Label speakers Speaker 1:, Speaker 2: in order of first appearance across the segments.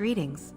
Speaker 1: Greetings.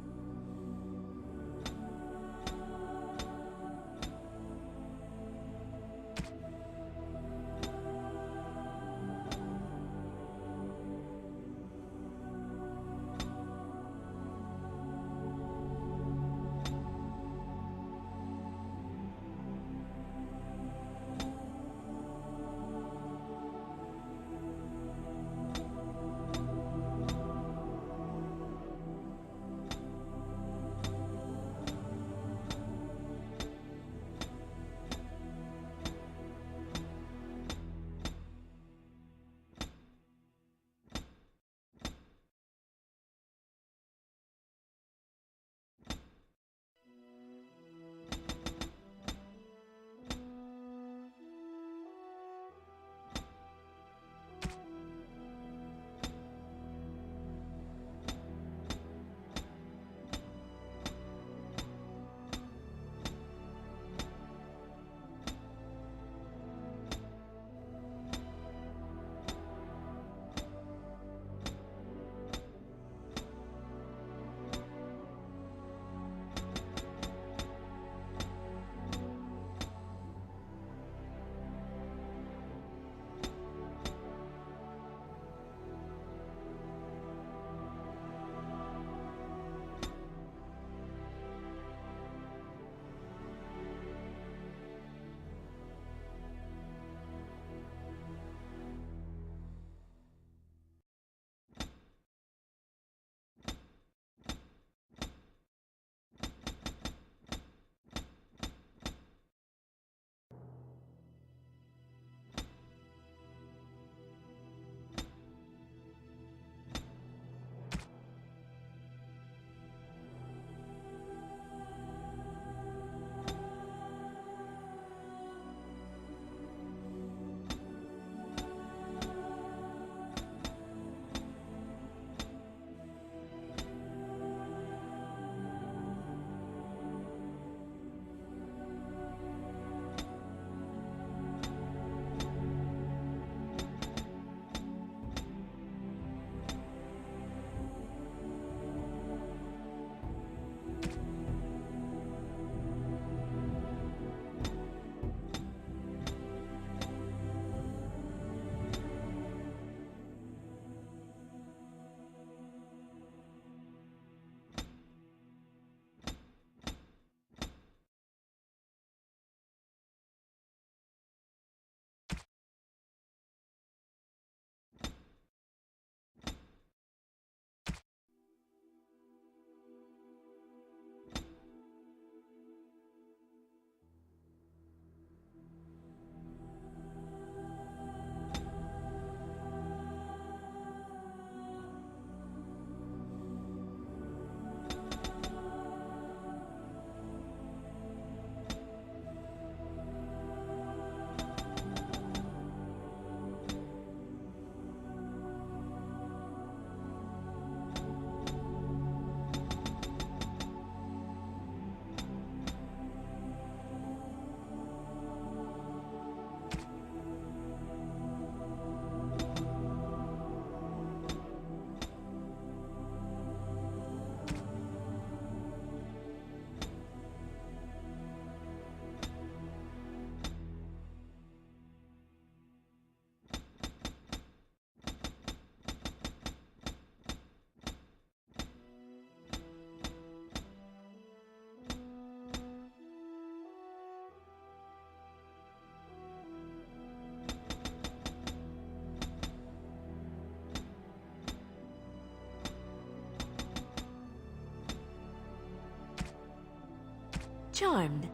Speaker 2: Charmed.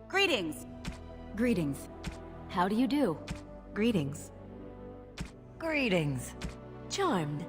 Speaker 3: Greetings.
Speaker 2: Greetings. How do you do?
Speaker 1: Greetings.
Speaker 2: Greetings. Charmed.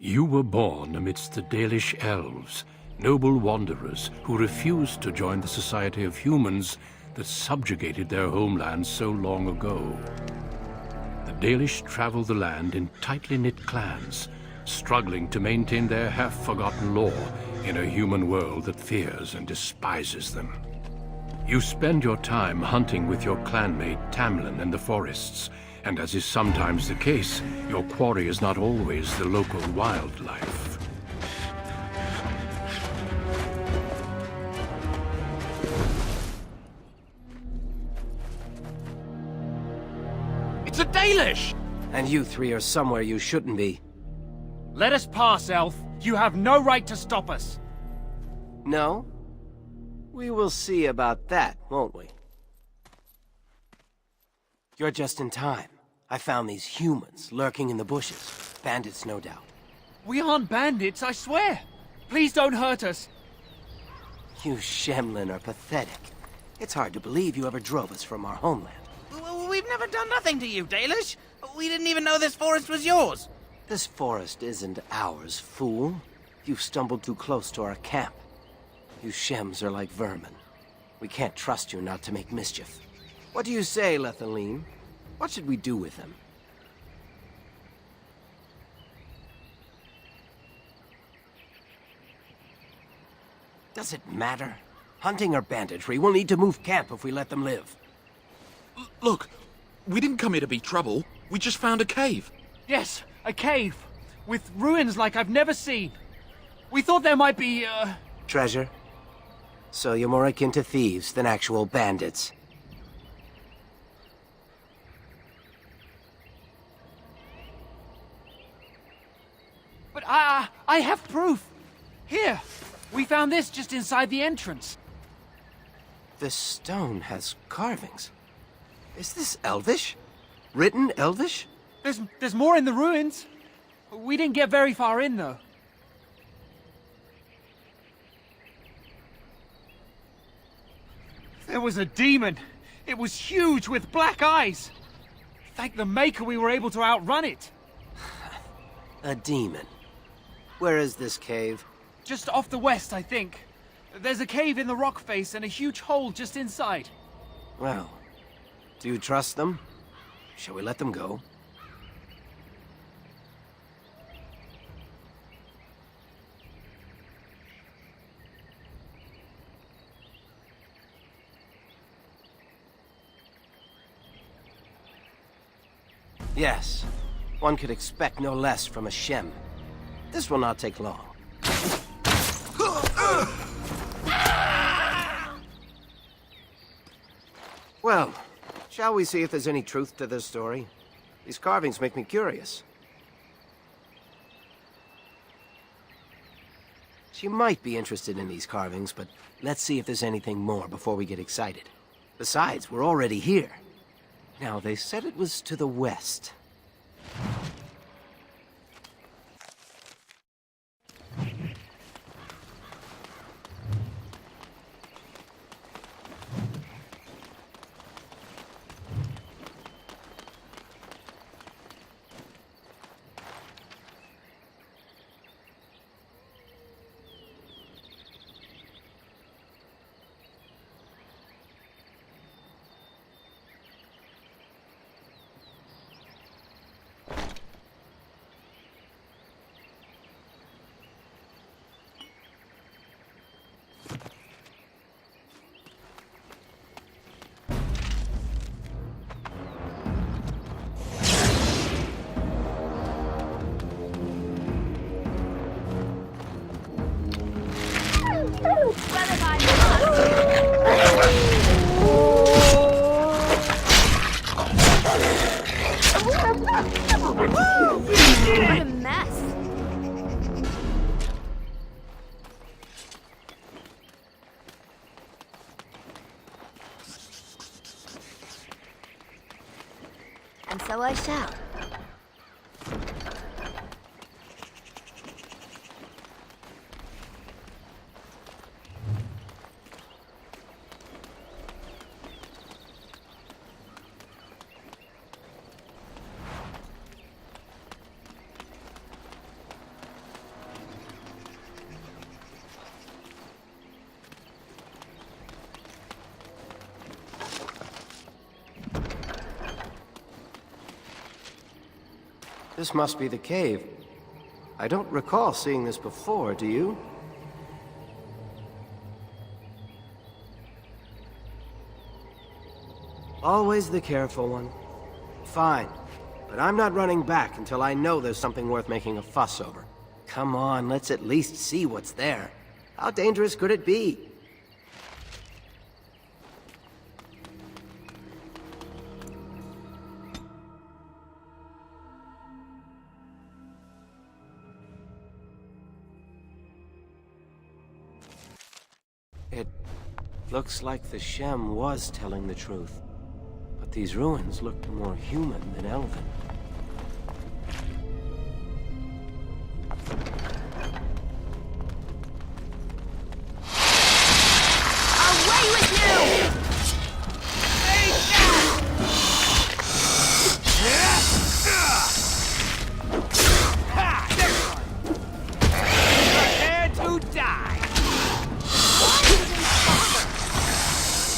Speaker 1: You were born amidst the Dalish elves, noble wanderers who refused to join the society of humans that subjugated their homeland so long ago. The Dalish travel the land in tightly knit clans, struggling to maintain their half-forgotten lore in a human world that fears and despises them. You spend your time hunting with your clanmate Tamlin in the forests, and as is sometimes the case, your quarry is not always the local wildlife.
Speaker 3: It's a Dalish!
Speaker 4: And you three are somewhere you shouldn't be.
Speaker 3: Let us pass, Elf. You have no right to stop us.
Speaker 4: No? We will see about that, won't we? You're just in time. I found these humans lurking in the bushes. Bandits, no doubt.
Speaker 3: We aren't bandits, I swear. Please don't hurt us.
Speaker 4: You Shemlin are pathetic. It's hard to believe you ever drove us from our homeland.
Speaker 5: We've never done nothing to you, Dalish. We didn't even know this forest was yours.
Speaker 4: This forest isn't ours, fool. You've stumbled too close to our camp. You Shems are like vermin. We can't trust you not to make mischief. What do you say, Lethaline? What should we do with him? Does it matter? Hunting or banditry, we'll need to move camp if we let them live.
Speaker 6: Look, we didn't come here to be trouble. We just found a cave.
Speaker 3: Yes, a cave. With ruins like I've never seen. We thought there might be,
Speaker 4: Treasure? So you're more akin to thieves than actual bandits.
Speaker 3: But I have proof. Here, we found this just inside the entrance.
Speaker 4: This stone has carvings. Is this Elvish? Written Elvish?
Speaker 3: There's more in the ruins. We didn't get very far in, though. There was a demon. It was huge with black eyes. Thank the Maker we were able to outrun it.
Speaker 4: A demon. Where is this cave?
Speaker 3: Just off the west, I think. There's a cave in the rock face and a huge hole just inside.
Speaker 4: Well, do you trust them? Shall we let them go? Yes. One could expect no less from a Shem. This will not take long. Well, shall we see if there's any truth to this story? These carvings make me curious. She might be interested in these carvings, but let's see if there's anything more before we get excited. Besides, we're already here. Now, they said it was to the west.
Speaker 2: What a mess. And so I shall.
Speaker 4: This must be the cave. I don't recall seeing this before, do you? Always the careful one. Fine, but I'm not running back until I know there's something worth making a fuss over. Come on, let's at least see what's there. How dangerous could it be? It looks like the Shem was telling the truth. But these ruins look more human than elven.
Speaker 2: Away with you!
Speaker 3: Prepare to die!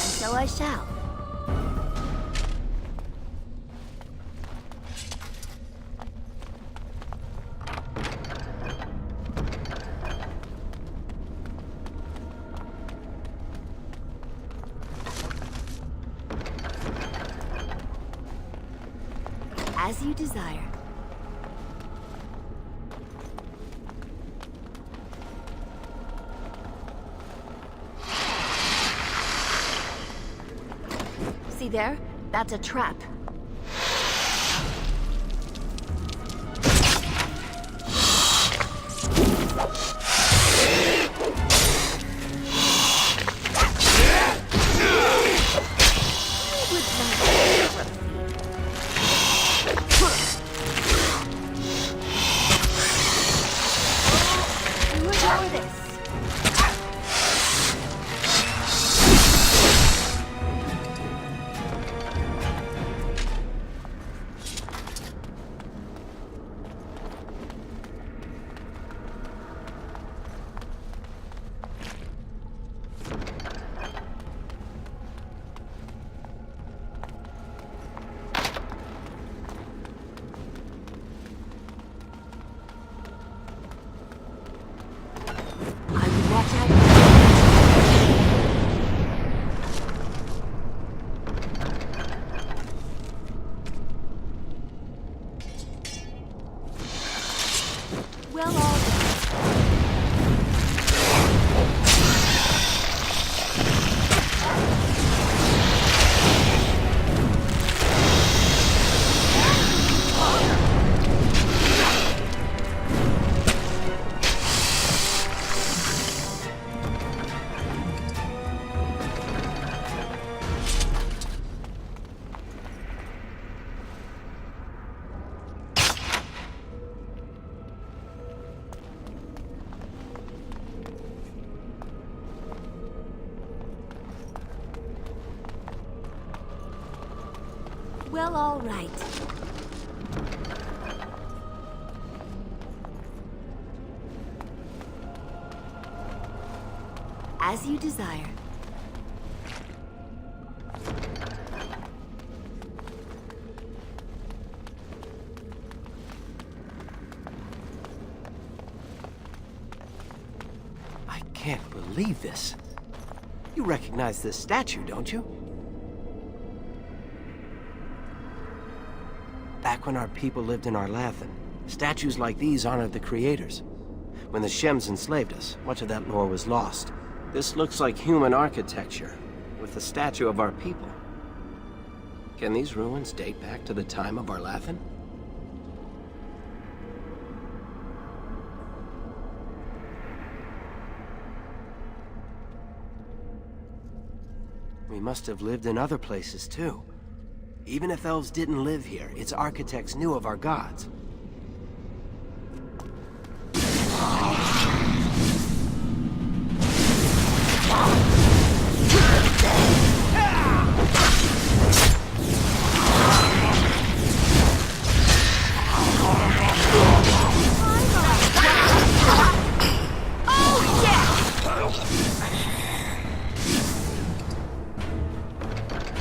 Speaker 2: And so I shall. As you desire. See there? That's a trap. Well, all right. As you desire.
Speaker 4: I can't believe this. You recognize this statue, don't you? Back when our people lived in Arlathan, statues like these honored the creators. When the Shems enslaved us, much of that lore was lost. This looks like human architecture, with the statue of our people. Can these ruins date back to the time of Arlathan? We must have lived in other places, too. Even if elves didn't live here, its architects knew of our gods.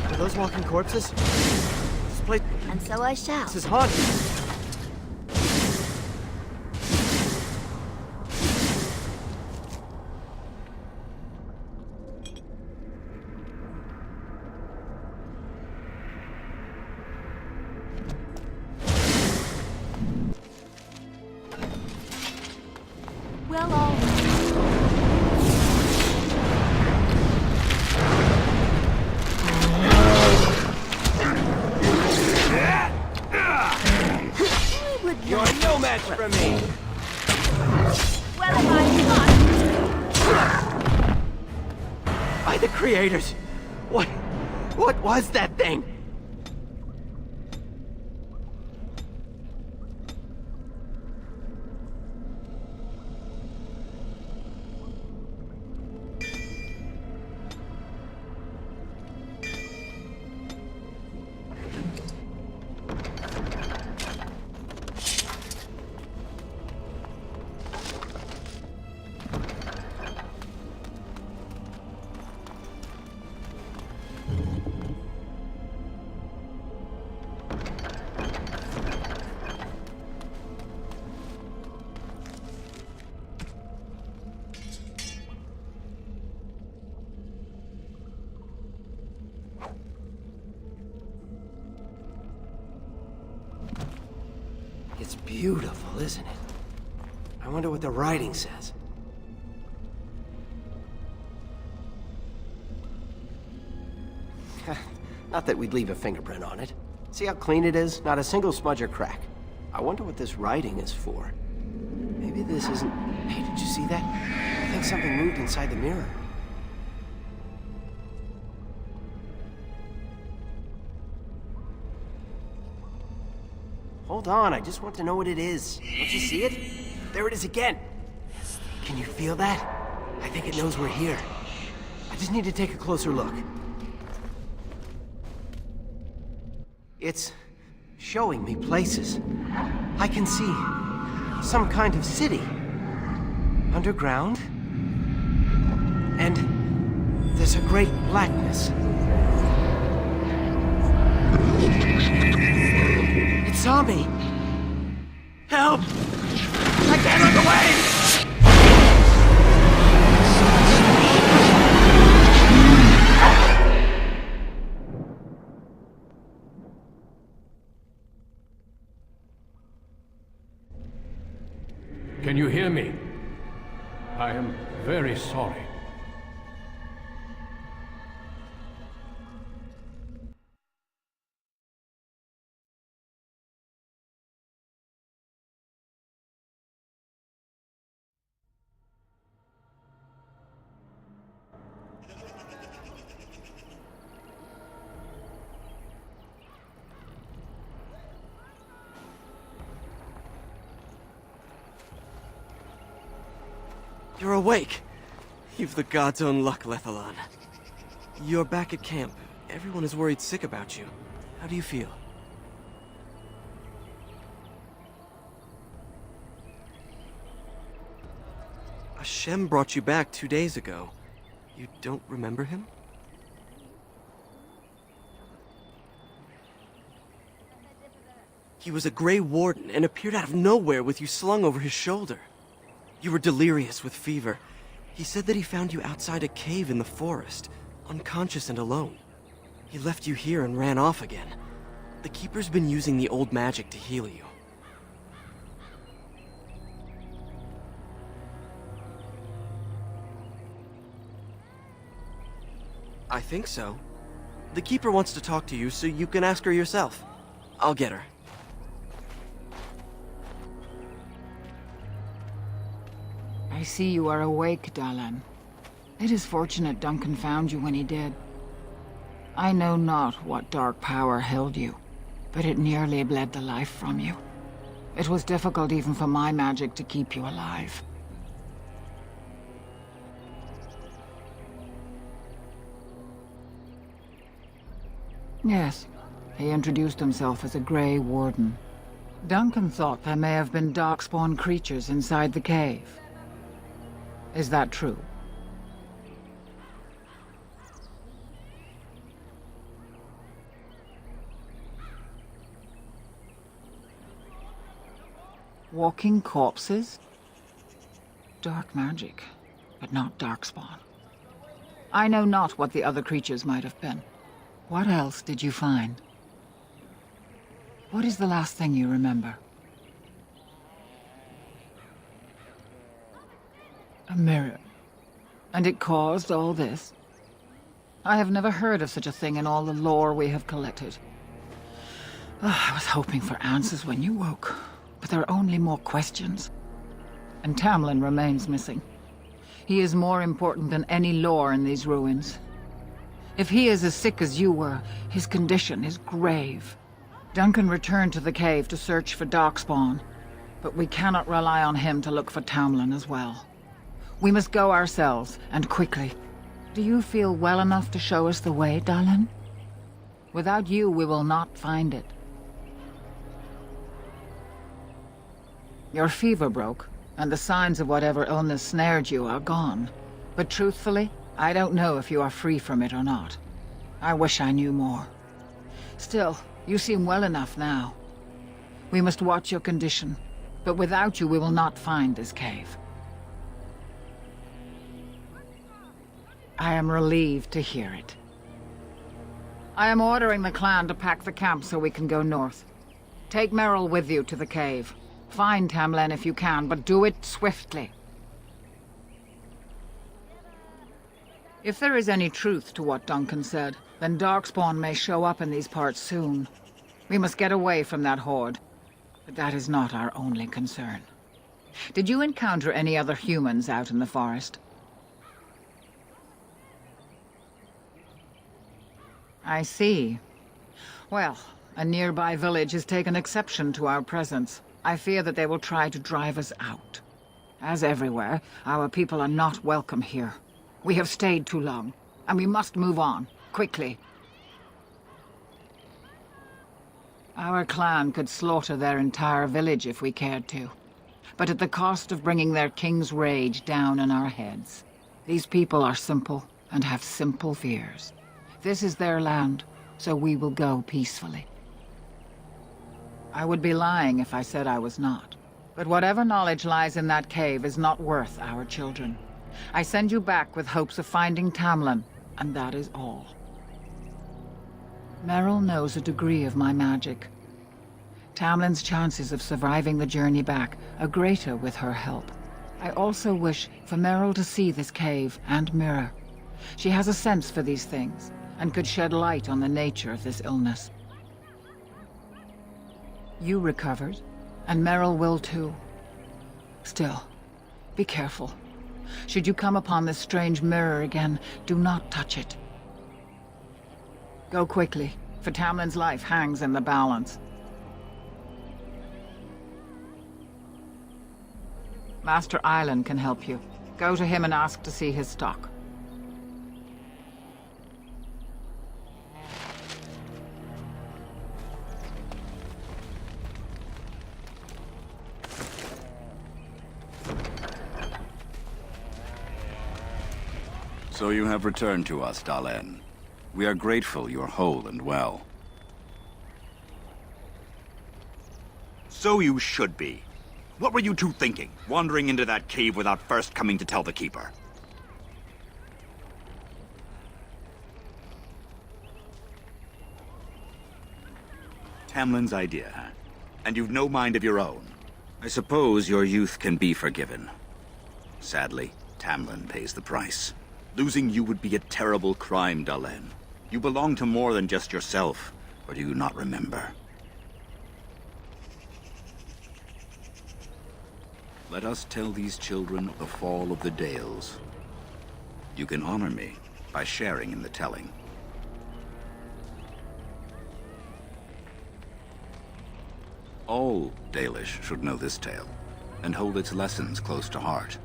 Speaker 4: Are those walking corpses? This place
Speaker 2: And so I shall.
Speaker 4: is haunted. By the creators! What was that thing? It's beautiful, isn't it? I wonder what the writing says. Not that we'd leave a fingerprint on it. See how clean it is? Not a single smudge or crack. I wonder what this writing is for. Maybe this isn't... Hey, did you see that? I think something moved inside the mirror. Hold on, I just want to know what it is. Don't you see it? There it is again. Can you feel that? I think it knows we're here. I just need to take a closer look. It's showing me places. I can see some kind of city. Underground. And there's a great blackness. It saw me. Help! I can't look away!
Speaker 1: Can you hear me? I am very sorry.
Speaker 7: You're awake! You've the god's own luck, Lethalon. You're back at camp. Everyone is worried sick about you. How do you feel? Hashem brought you back 2 days ago. You don't remember him? He was a Grey Warden and appeared out of nowhere with you slung over his shoulder. You were delirious with fever. He said that he found you outside a cave in the forest, unconscious and alone. He left you here and ran off again. The Keeper's been using the old magic to heal you. I think so. The Keeper wants to talk to you, so you can ask her yourself. I'll get her.
Speaker 8: I see you are awake, Dalan. It is fortunate Duncan found you when he did. I know not what dark power held you, but it nearly bled the life from you. It was difficult even for my magic to keep you alive. Yes, he introduced himself as a Grey Warden. Duncan thought there may have been darkspawn creatures inside the cave. Is that true? Walking corpses? Dark magic, but not darkspawn. I know not what the other creatures might have been. What else did you find? What is the last thing you remember? A mirror. And it caused all this? I have never heard of such a thing in all the lore we have collected. I was hoping for answers when you woke, but there are only more questions. And Tamlin remains missing. He is more important than any lore in these ruins. If he is as sick as you were, his condition is grave. Duncan returned to the cave to search for Darkspawn, but we cannot rely on him to look for Tamlin as well. We must go ourselves, and quickly. Do you feel well enough to show us the way, Dalian? Without you, we will not find it. Your fever broke, and the signs of whatever illness snared you are gone. But truthfully, I don't know if you are free from it or not. I wish I knew more. Still, you seem well enough now. We must watch your condition, but without you we will not find this cave. I am relieved to hear it. I am ordering the clan to pack the camp so we can go north. Take Merrill with you to the cave. Find Tamlin if you can, but do it swiftly. If there is any truth to what Duncan said, then Darkspawn may show up in these parts soon. We must get away from that horde. But that is not our only concern. Did you encounter any other humans out in the forest? I see. Well, a nearby village has taken exception to our presence. I fear that they will try to drive us out. As everywhere, our people are not welcome here. We have stayed too long, and we must move on, quickly. Our clan could slaughter their entire village if we cared to, but at the cost of bringing their king's rage down on our heads. These people are simple, and have simple fears. This is their land, so we will go peacefully. I would be lying if I said I was not. But whatever knowledge lies in that cave is not worth our children. I send you back with hopes of finding Tamlin, and that is all. Merrill knows a degree of my magic. Tamlin's chances of surviving the journey back are greater with her help. I also wish for Merrill to see this cave and mirror. She has a sense for these things, and could shed light on the nature of this illness. You recovered, and Merrill will too. Still, be careful. Should you come upon this strange mirror again, do not touch it. Go quickly, for Tamlin's life hangs in the balance. Master Island can help you. Go to him and ask to see his stock.
Speaker 9: So you have returned to us, Dalian. We are grateful you are whole and well.
Speaker 10: So you should be. What were you two thinking, wandering into that cave without first coming to tell the Keeper? Tamlin's idea, huh? And you've no mind of your own. I suppose your youth can be forgiven. Sadly, Tamlin pays the price. Losing you would be a terrible crime, Dalian. You belong to more than just yourself, or do you not remember?
Speaker 9: Let us tell these children of the fall of the Dales. You can honor me by sharing in the telling. All Dalish should know this tale, and hold its lessons close to heart.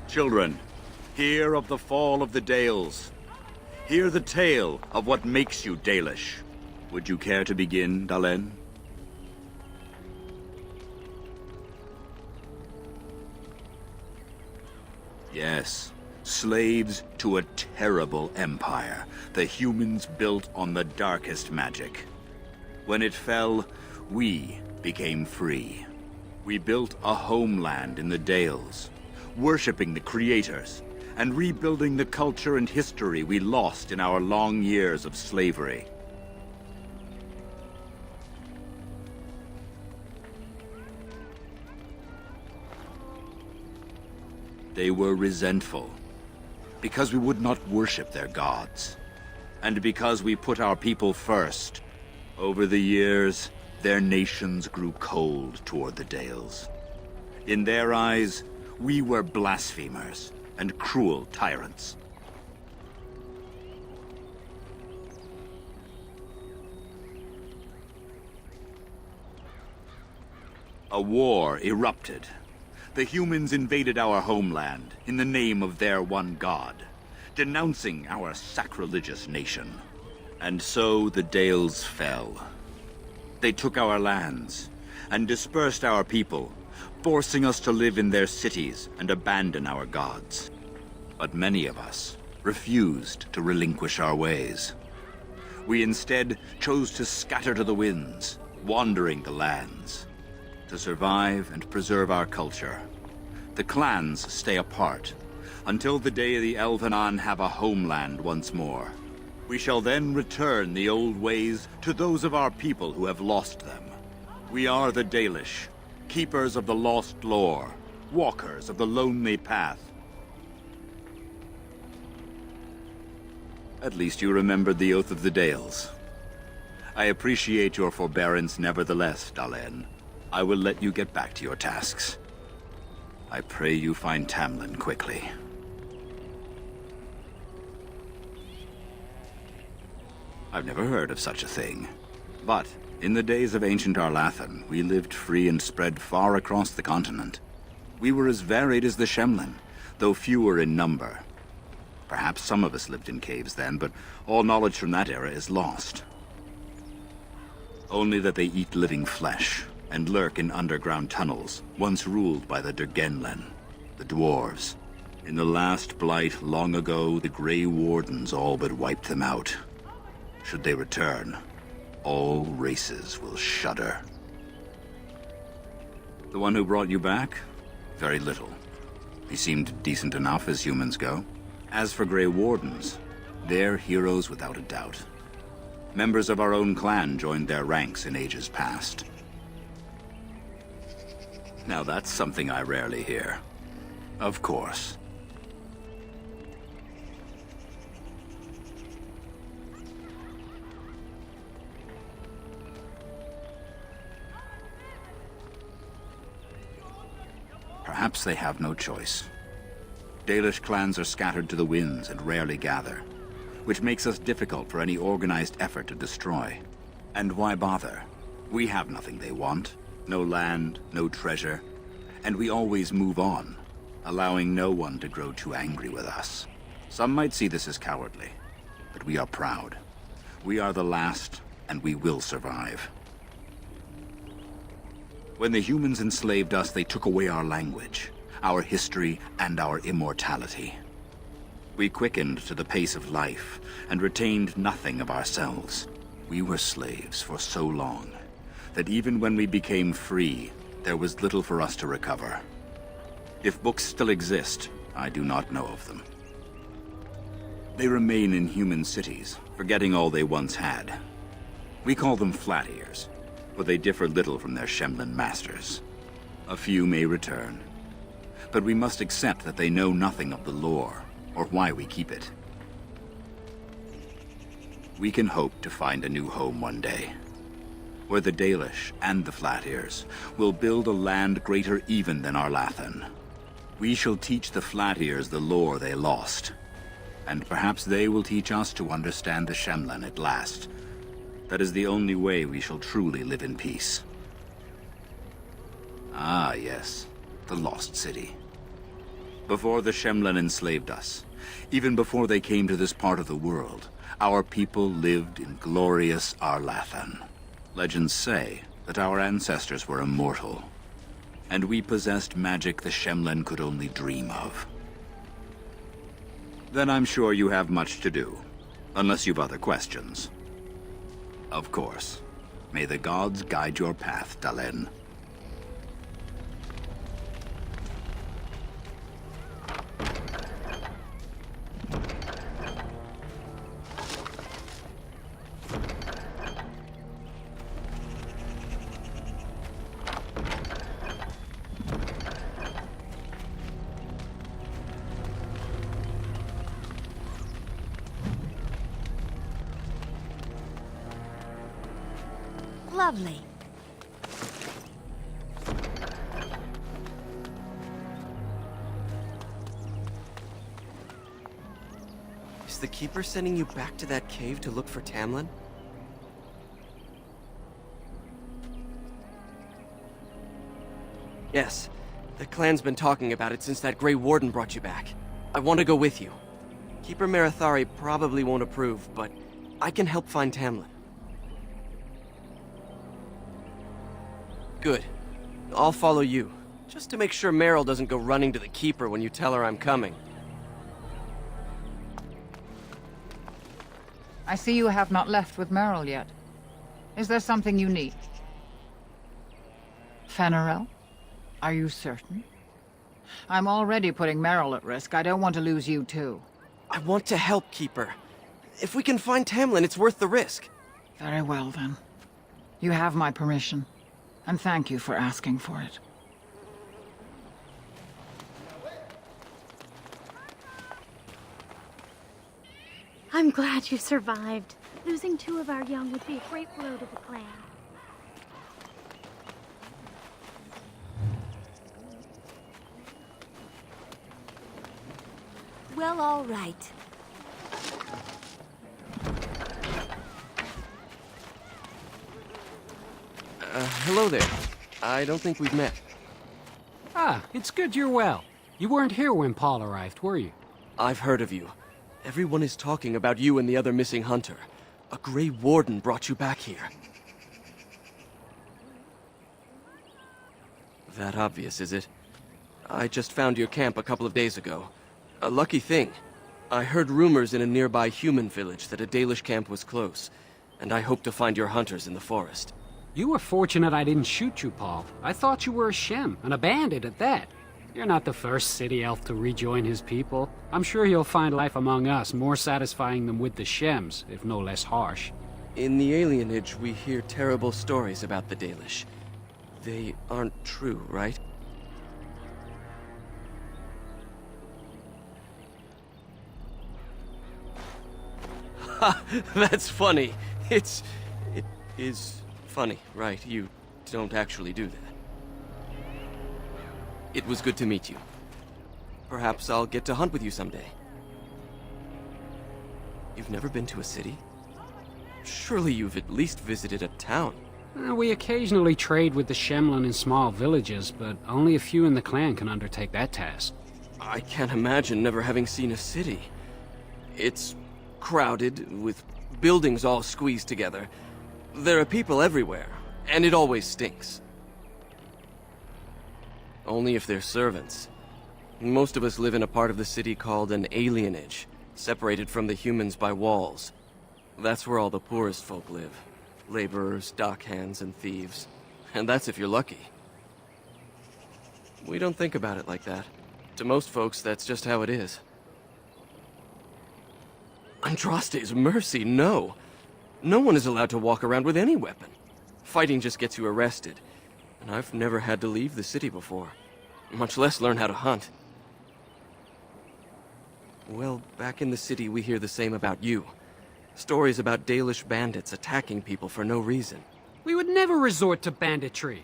Speaker 10: Children, hear of the fall of the Dales. Hear the tale of what makes you Dalish. Would you care to begin, Dalian? Yes, slaves to a terrible empire the humans built on the darkest magic. When it fell, we became free. We built a homeland in the Dales, worshipping the creators, and rebuilding the culture and history we lost in our long years of slavery. They were resentful, because we would not worship their gods, and because we put our people first. Over the years, their nations grew cold toward the Dales. In their eyes, we were blasphemers and cruel tyrants. A war erupted. The humans invaded our homeland in the name of their one god, denouncing our sacrilegious nation. And so the Dales fell. They took our lands and dispersed our people, forcing us to live in their cities and abandon our gods. But many of us refused to relinquish our ways. We instead chose to scatter to the winds, wandering the lands. To survive and preserve our culture, the clans stay apart until the day the Elvenan have a homeland once more. We shall then return the old ways to those of our people who have lost them. We are the Dalish, keepers of the lost lore, walkers of the lonely path. At least you remembered the Oath of the Dales. I appreciate your forbearance nevertheless, Dalen. I will let you get back to your tasks. I pray you find Tamlin quickly. I've never heard of such a thing. But in the days of ancient Arlathan, we lived free and spread far across the continent. We were as varied as the Shemlin, though fewer in number. Perhaps some of us lived in caves then, but all knowledge from that era is lost. Only that they eat living flesh and lurk in underground tunnels, once ruled by the Durgenlen, the dwarves. In the last blight long ago, the Grey Wardens all but wiped them out. Should they return, all races will shudder. The one who brought you back? Very little. He seemed decent enough as humans go. As for Grey Wardens, they're heroes without a doubt. Members of our own clan joined their ranks in ages past. Now that's something I rarely hear. Of course. Perhaps they have no choice. Dalish clans are scattered to the winds and rarely gather, which makes us difficult for any organized effort to destroy. And why bother? We have nothing they want. No land, no treasure, and we always move on, allowing no one to grow too angry with us. Some might see this as cowardly, but we are proud. We are the last, and we will survive. When the humans enslaved us, they took away our language, our history, and our immortality. We quickened to the pace of life, and retained nothing of ourselves. We were slaves for so long, that even when we became free, there was little for us to recover. If books still exist, I do not know of them. They remain in human cities, forgetting all they once had. We call them flat ears, for they differ little from their Shemlin masters. A few may return, but we must accept that they know nothing of the lore, or why we keep it. We can hope to find a new home one day, where the Dalish and the Flat Ears will build a land greater even than Arlathan. We shall teach the Flat Ears the lore they lost, and perhaps they will teach us to understand the Shemlin at last. That is the only way we shall truly live in peace. Ah, yes, the Lost City. Before the Shemlin enslaved us, even before they came to this part of the world, our people lived in glorious Arlathan. Legends say that our ancestors were immortal, and we possessed magic the Shemlin could only dream of. Then I'm sure you have much to do, unless you've other questions. Of course. May the gods guide your path, Dalen.
Speaker 2: Lovely.
Speaker 7: Is the Keeper sending you back to that cave to look for Tamlin? Yes. The clan's been talking about it since that Grey Warden brought you back. I want to go with you. Keeper Marithari probably won't approve, but I can help find Tamlin. Good. I'll follow you, just to make sure Meryl doesn't go running to the Keeper when you tell her I'm coming.
Speaker 8: I see you have not left with Meryl yet. Is there something you need? Fenarel? Are you certain? I'm already putting Meryl at risk. I don't want to lose you too.
Speaker 7: I want to help, Keeper. If we can find Tamlin, it's worth the risk.
Speaker 8: Very well, then. You have my permission. And thank you for asking for it.
Speaker 11: I'm glad you survived. Losing 2 of our young would be a great blow to the clan.
Speaker 2: Well, all right.
Speaker 7: Hello there. I don't think we've met.
Speaker 12: Ah, it's good you're well. You weren't here when Paul arrived, were you?
Speaker 7: I've heard of you. Everyone is talking about you and the other missing hunter. A Grey Warden brought you back here. That obvious, is it? I just found your camp a couple of days ago. A lucky thing. I heard rumors in a nearby human village that a Dalish camp was close, and I hope to find your hunters in the forest.
Speaker 12: You were fortunate I didn't shoot you, Paul. I thought you were a Shem, and a bandit at that. You're not the first city elf to rejoin his people. I'm sure you'll find life among us more satisfying than with the Shems, if no less harsh.
Speaker 7: In the alienage, we hear terrible stories about the Dalish. They aren't true, right? Ha! That's funny. It is funny, right? You don't actually do that. It was good to meet you. Perhaps I'll get to hunt with you someday. You've never been to a city? Surely you've at least visited a town.
Speaker 12: We occasionally trade with the Shemlin in small villages, but only a few in the clan can undertake that task.
Speaker 7: I can't imagine never having seen a city. It's crowded, with buildings all squeezed together. There are people everywhere, and it always stinks. Only if they're servants. Most of us live in a part of the city called an alienage, separated from the humans by walls. That's where all the poorest folk live. Laborers, dockhands, and thieves. And that's if you're lucky. We don't think about it like that. To most folks, that's just how it is. Andraste's mercy, no. No one is allowed to walk around with any weapon. Fighting just gets you arrested. And I've never had to leave the city before. Much less learn how to hunt. Well, back in the city we hear the same about you. Stories about Dalish bandits attacking people for no reason.
Speaker 12: We would never resort to banditry.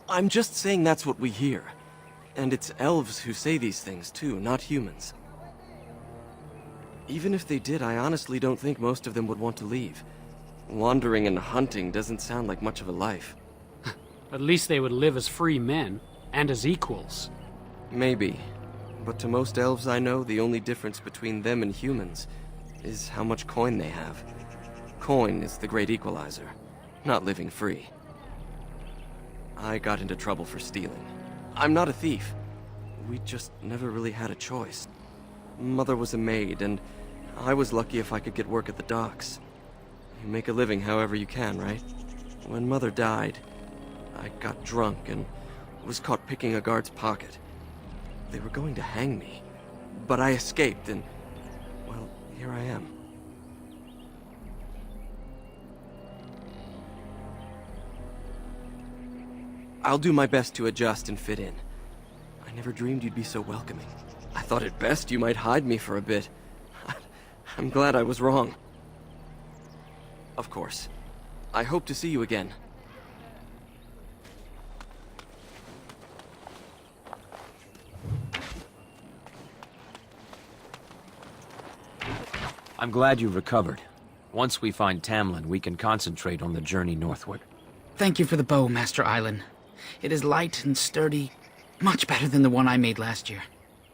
Speaker 7: I'm just saying that's what we hear. And it's elves who say these things too, not humans. Even if they did, I honestly don't think most of them would want to leave. Wandering and hunting doesn't sound like much of a life.
Speaker 12: At least they would live as free men, and as equals.
Speaker 7: Maybe. But to most elves I know, the only difference between them and humans is how much coin they have. Coin is the great equalizer, not living free. I got into trouble for stealing. I'm not a thief. We just never really had a choice. Mother was a maid, and I was lucky if I could get work at the docks. You make a living however you can, right? When Mother died, I got drunk and was caught picking a guard's pocket. They were going to hang me, but I escaped and, well, here I am. I'll do my best to adjust and fit in. I never dreamed you'd be so welcoming. I thought at best you might hide me for a bit. I'm glad I was wrong. Of course. I hope to see you again.
Speaker 13: I'm glad you've recovered. Once we find Tamlin, we can concentrate on the journey northward.
Speaker 5: Thank you for the bow, Master Island. It is light and sturdy, much better than the one I made last year.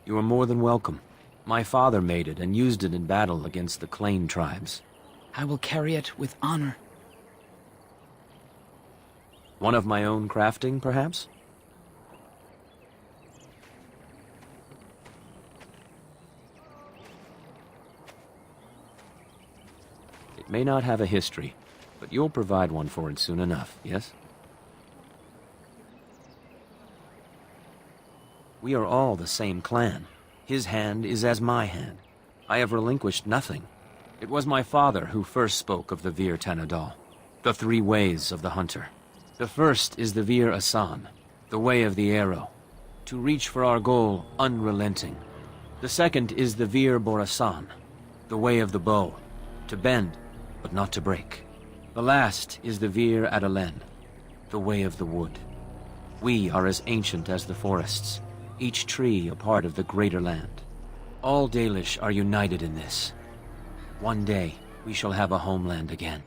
Speaker 13: You are more than welcome. My father made it and used it in battle against the Clane tribes.
Speaker 5: I will carry it with honor.
Speaker 13: One of my own crafting, perhaps? It may not have a history, but you'll provide one for it soon enough, yes? We are all the same clan. His hand is as my hand. I have relinquished nothing. It was my father who first spoke of the Vir Tanadal, the three ways of the hunter. The first is the Vir Asan, the way of the arrow, to reach for our goal unrelenting. The second is the Vir Borasan, the way of the bow, to bend but not to break. The last is the Vir Adalen, the way of the wood. We are as ancient as the forests, each tree a part of the greater land. All Dalish are united in this. One day, we shall have a homeland again.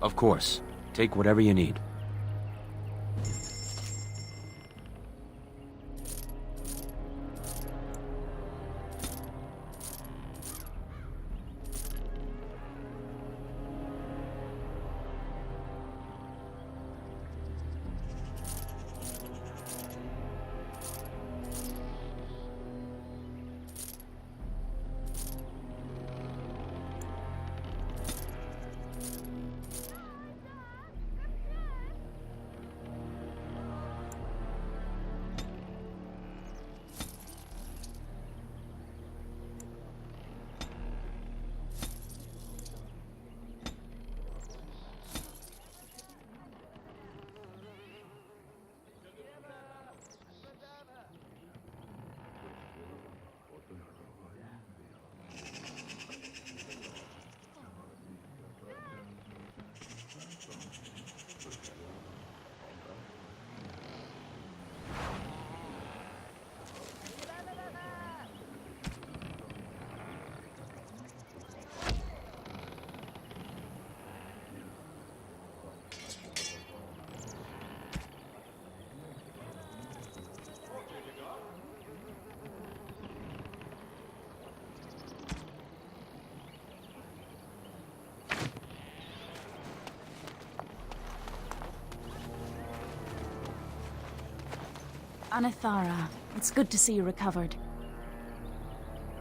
Speaker 13: Of course, take whatever you need.
Speaker 11: Anithara, it's good to see you recovered.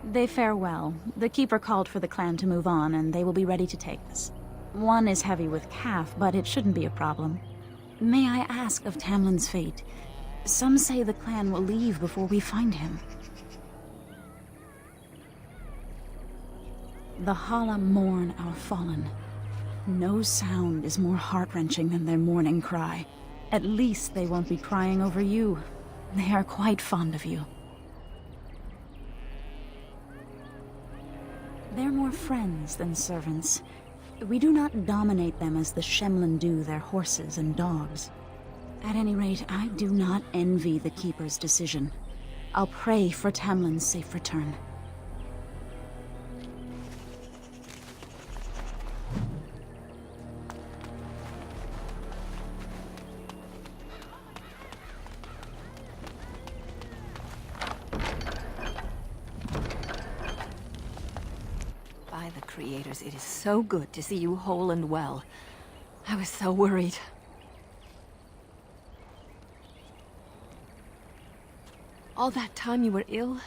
Speaker 11: They fare well. The Keeper called for the clan to move on, and they will be ready to take us. One is heavy with calf, but it shouldn't be a problem. May I ask of Tamlin's fate? Some say the clan will leave before we find him. The Hala mourn our fallen. No sound is more heart-wrenching than their mourning cry. At least they won't be crying over you. They are quite fond of you. They're more friends than servants. We do not dominate them as the Shemlin do their horses and dogs. At any rate, I do not envy the Keeper's decision. I'll pray for Tamlin's safe return.
Speaker 2: By the creators, it is so good to see you whole and well. I was so worried. All that time you were ill,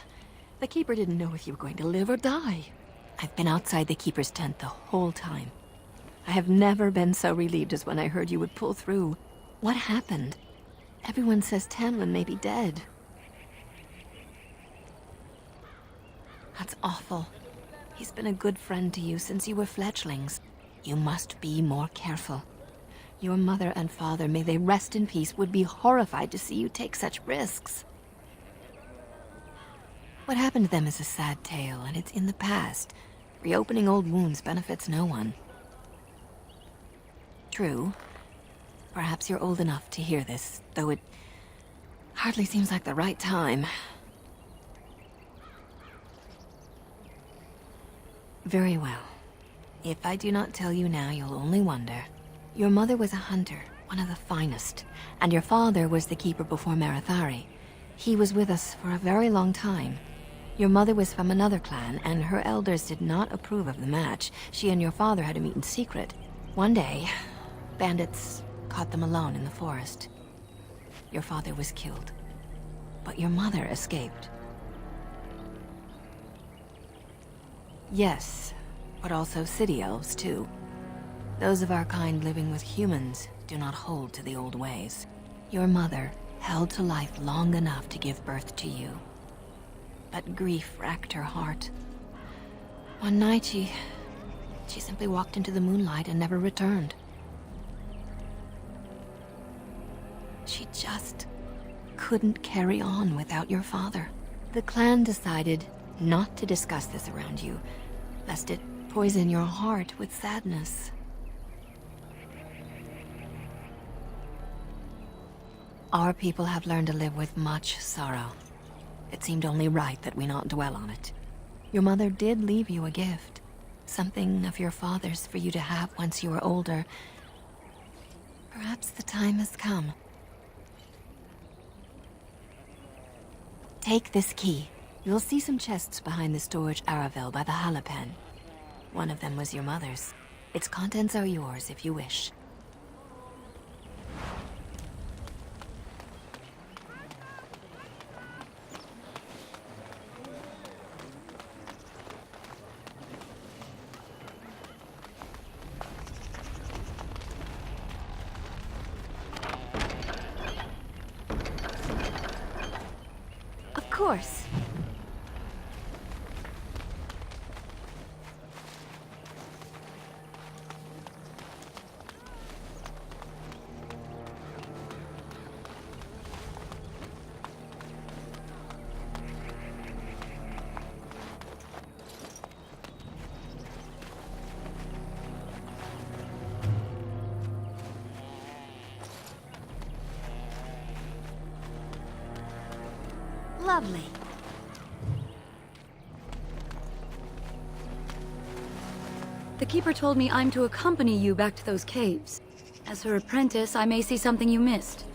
Speaker 2: the Keeper didn't know if you were going to live or die. I've been outside the Keeper's tent the whole time. I have never been so relieved as when I heard you would pull through. What happened? Everyone says Tamlin may be dead. That's awful. He's been a good friend to you since you were fledglings. You must be more careful. Your mother and father, may they rest in peace, would be horrified to see you take such risks. What happened to them is a sad tale, and it's in the past. Reopening old wounds benefits no one. True. Perhaps you're old enough to hear this, though it hardly seems like the right time. Very well. If I do not tell you now, you'll only wonder. Your mother was a hunter, one of the finest, and your father was the keeper before Marathari. He was with us for a very long time. Your mother was from another clan, and her elders did not approve of the match. She and your father had to meet in secret. One day, bandits caught them alone in the forest. Your father was killed, but your mother escaped. Yes, but also city elves, too. Those of our kind living with humans do not hold to the old ways. Your mother held to life long enough to give birth to you. But grief racked her heart. One night she simply walked into the moonlight and never returned. She just couldn't carry on without your father. The clan decided not to discuss this around you, lest it poison your heart with sadness. Our people have learned to live with much sorrow. It seemed only right that we not dwell on it. Your mother did leave you a gift. Something of your father's for you to have once you are older. Perhaps the time has come. Take this key. You'll see some chests behind the storage Aravel by the Halapen. One of them was your mother's. Its contents are yours if you wish. Of course. Lovely.
Speaker 14: The Keeper told me I'm to accompany you back to those caves. As her apprentice, I may see something you missed.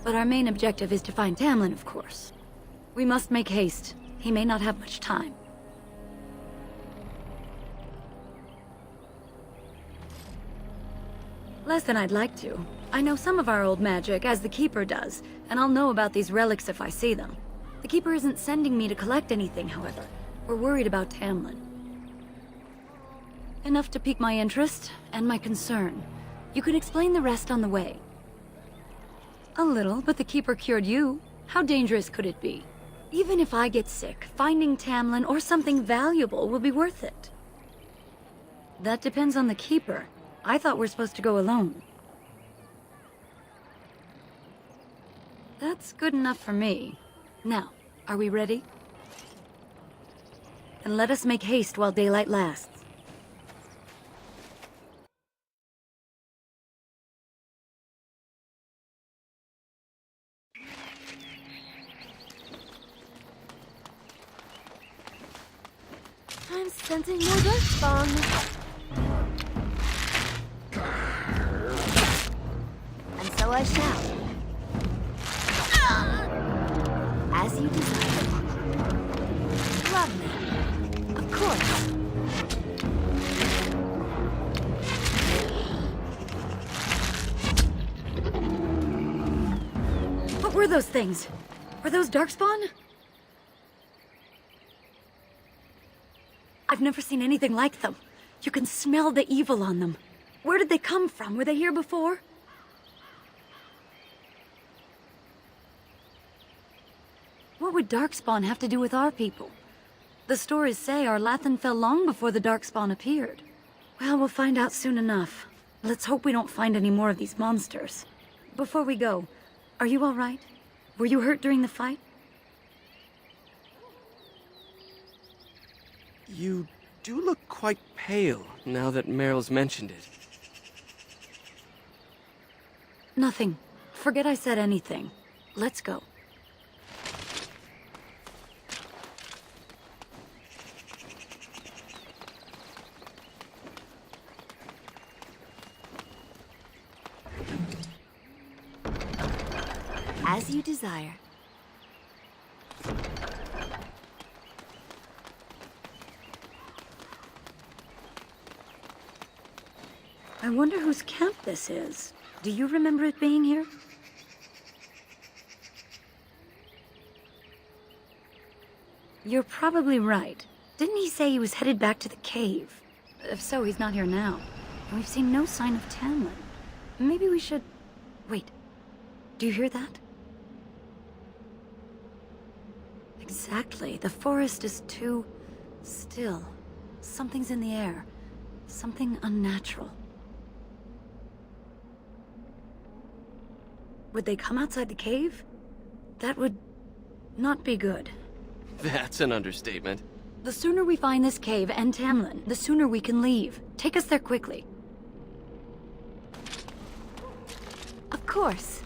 Speaker 14: But our main objective is to find Tamlin, of course. We must make haste. He may not have much time. Less than I'd like to. I know some of our old magic, as the Keeper does, and I'll know about these relics if I see them. The Keeper isn't sending me to collect anything, however. We're worried about Tamlin. Enough to pique my interest, and my concern. You can explain the rest on the way. A little, but the Keeper cured you. How dangerous could it be? Even if I get sick, finding Tamlin or something valuable will be worth it. That depends on the Keeper. I thought we're supposed to go alone. That's good enough for me. Now, are we ready? Then let us make haste while daylight lasts.
Speaker 2: I'm sensing more darkspawn. And so I shall. As you desire. Lovely. Of course.
Speaker 14: What were those things? Were those darkspawn? I've never seen anything like them. You can smell the evil on them. Where did they come from? Were they here before? What would darkspawn have to do with our people? The stories say our Lathan fell long before the darkspawn appeared. Well, we'll find out soon enough. Let's hope we don't find any more of these monsters. Before we go, are you all right? Were you hurt during the fight?
Speaker 7: You do look quite pale, now that Meryl's mentioned it.
Speaker 14: Nothing. Forget I said anything. Let's go. As you desire. I wonder whose camp this is. Do you remember it being here? You're probably right. Didn't he say he was headed back to the cave? If so, he's not here now. And we've seen no sign of Tamlin. Maybe we should... Wait. Do you hear that? Exactly. The forest is too... still. Something's in the air. Something unnatural. Would they come outside the cave? That would... not be good.
Speaker 7: That's an understatement.
Speaker 14: The sooner we find this cave and Tamlin, the sooner we can leave. Take us there quickly.
Speaker 2: Of course.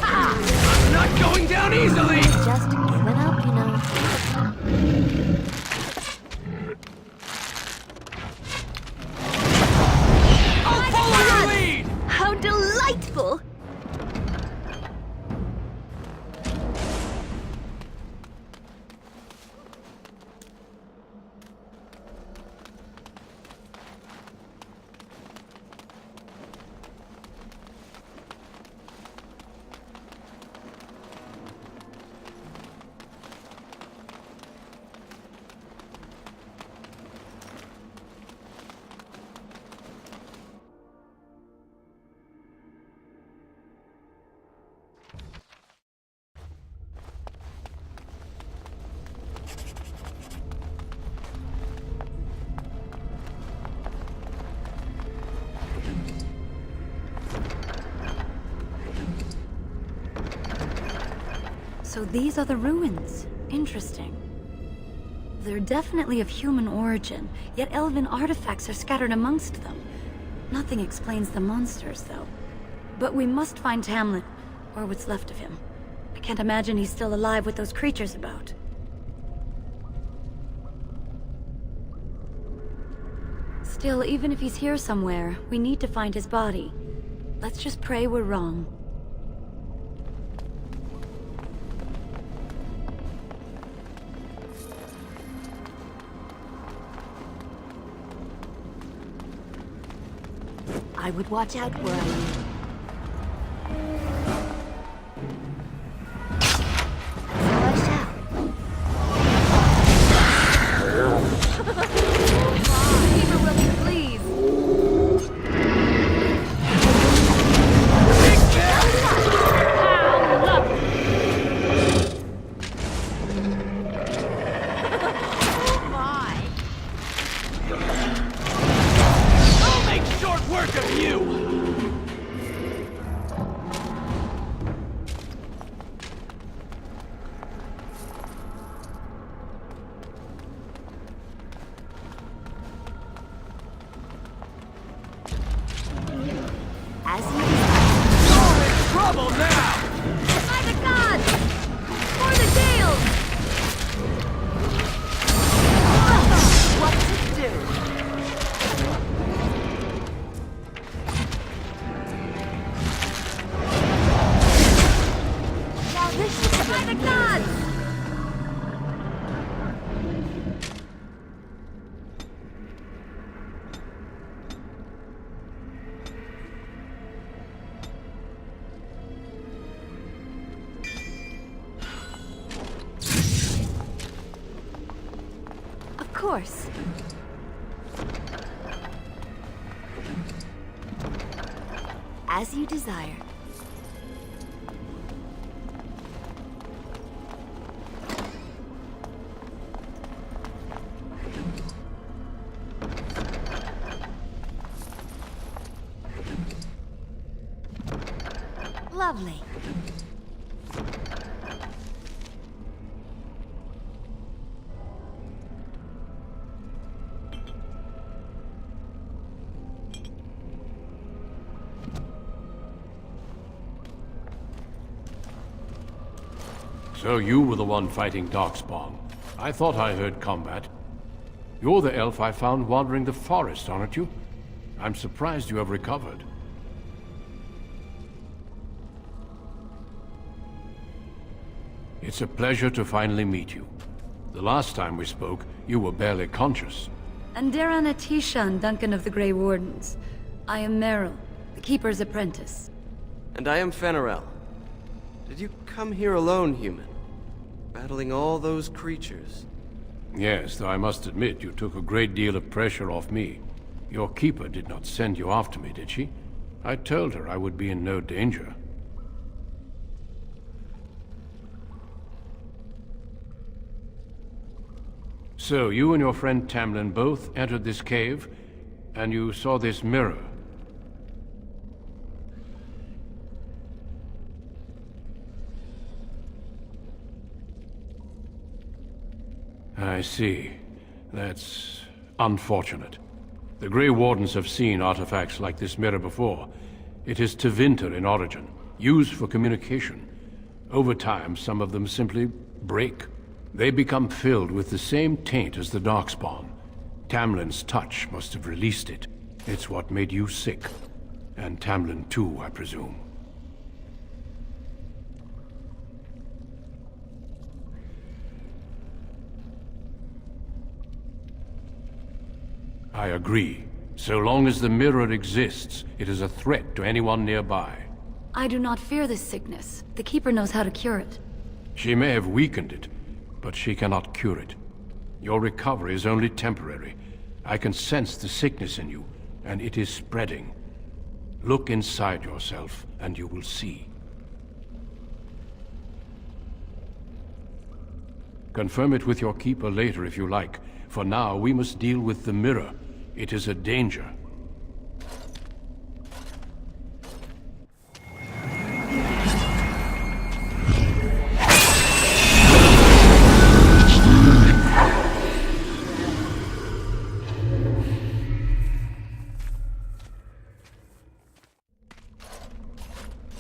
Speaker 3: I'm not going down easily!
Speaker 2: Just giving up, you know.
Speaker 3: I'll follow your lead!
Speaker 2: How delightful!
Speaker 14: So these are the ruins. Interesting. They're definitely of human origin, yet elven artifacts are scattered amongst them. Nothing explains the monsters, though. But we must find Tamlin, or what's left of him. I can't imagine he's still alive with those creatures about. Still, even if he's here somewhere, we need to find his body. Let's just pray we're wrong.
Speaker 2: I would watch out where I live.
Speaker 14: Keeper will be pleased.
Speaker 3: I'll make short work of you!
Speaker 2: As you
Speaker 3: You're in trouble now!
Speaker 14: By the gods! For the Dales!
Speaker 2: what to do. Now this is
Speaker 14: By the gods!
Speaker 2: Of course. As you desire. Lovely.
Speaker 1: So you were the one fighting Darkspawn. I thought I heard combat. You're the elf I found wandering the forest, aren't you? I'm surprised you have recovered. It's a pleasure to finally meet you. The last time we spoke, you were barely conscious.
Speaker 14: And Daran Atishan, Duncan of the Grey Wardens. I am Meryl, the Keeper's apprentice.
Speaker 7: And I am Fenarel. Did you come here alone, human? Battling all those creatures?
Speaker 1: Yes, though I must admit you took a great deal of pressure off me. Your keeper did not send you after me, did she? I told her I would be in no danger. So, you and your friend Tamlin both entered this cave, and you saw this mirror. I see. That's unfortunate. The Grey Wardens have seen artifacts like this mirror before. It is Tevinter in origin, used for communication. Over time, some of them simply break. They become filled with the same taint as the Darkspawn. Tamlin's touch must have released it. It's what made you sick. And Tamlin too, I presume. I agree. So long as the mirror exists, it is a threat to anyone nearby.
Speaker 14: I do not fear this sickness. The Keeper knows how to cure it.
Speaker 1: She may have weakened it, but she cannot cure it. Your recovery is only temporary. I can sense the sickness in you, and it is spreading. Look inside yourself, and you will see. Confirm it with your keeper later if you like. For now, we must deal with the mirror. It is a danger.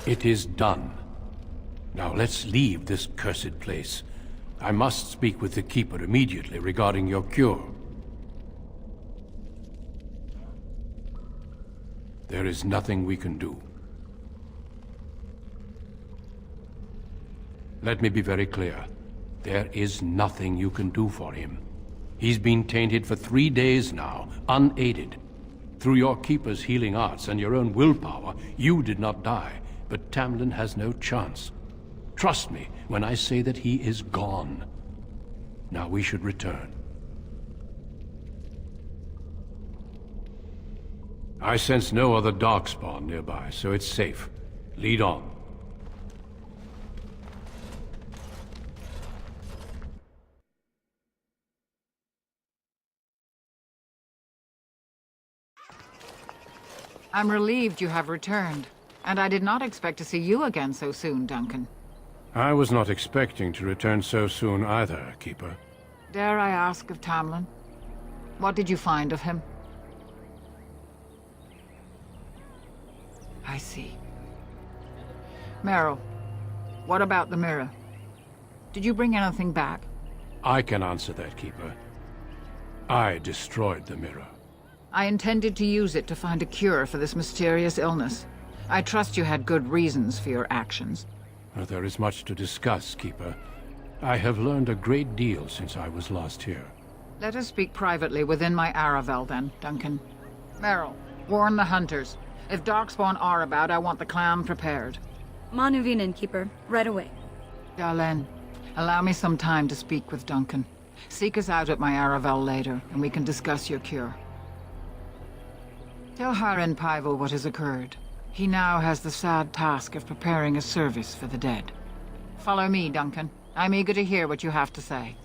Speaker 1: It is done. Now let's leave this cursed place. I must speak with the Keeper immediately regarding your cure. There is nothing we can do. Let me be very clear. There is nothing you can do for him. He's been tainted for 3 days now, unaided. Through your Keeper's healing arts and your own willpower, you did not die, but Tamlin has no chance. Trust me when I say that he is gone. Now we should return. I sense no other Darkspawn nearby, so it's safe. Lead on.
Speaker 8: I'm relieved you have returned. And I did not expect to see you again so soon, Duncan.
Speaker 1: I was not expecting to return so soon either, Keeper.
Speaker 8: Dare I ask of Tamlin? What did you find of him? I see. Meryl, what about the mirror? Did you bring anything back?
Speaker 1: I can answer that, Keeper. I destroyed the mirror.
Speaker 8: I intended to use it to find a cure for this mysterious illness. I trust you had good reasons for your actions.
Speaker 1: There is much to discuss, Keeper. I have learned a great deal since I was last here.
Speaker 8: Let us speak privately within my Aravel, then, Duncan. Meryl, warn the hunters. If Darkspawn are about, I want the clan prepared.
Speaker 14: Manuvinen, Keeper. Right away.
Speaker 8: Dalen, allow me some time to speak with Duncan. Seek us out at my Aravel later, and we can discuss your cure. Tell Haren Paival what has occurred. He now has the sad task of preparing a service for the dead. Follow me, Duncan. I'm eager to hear what you have to say.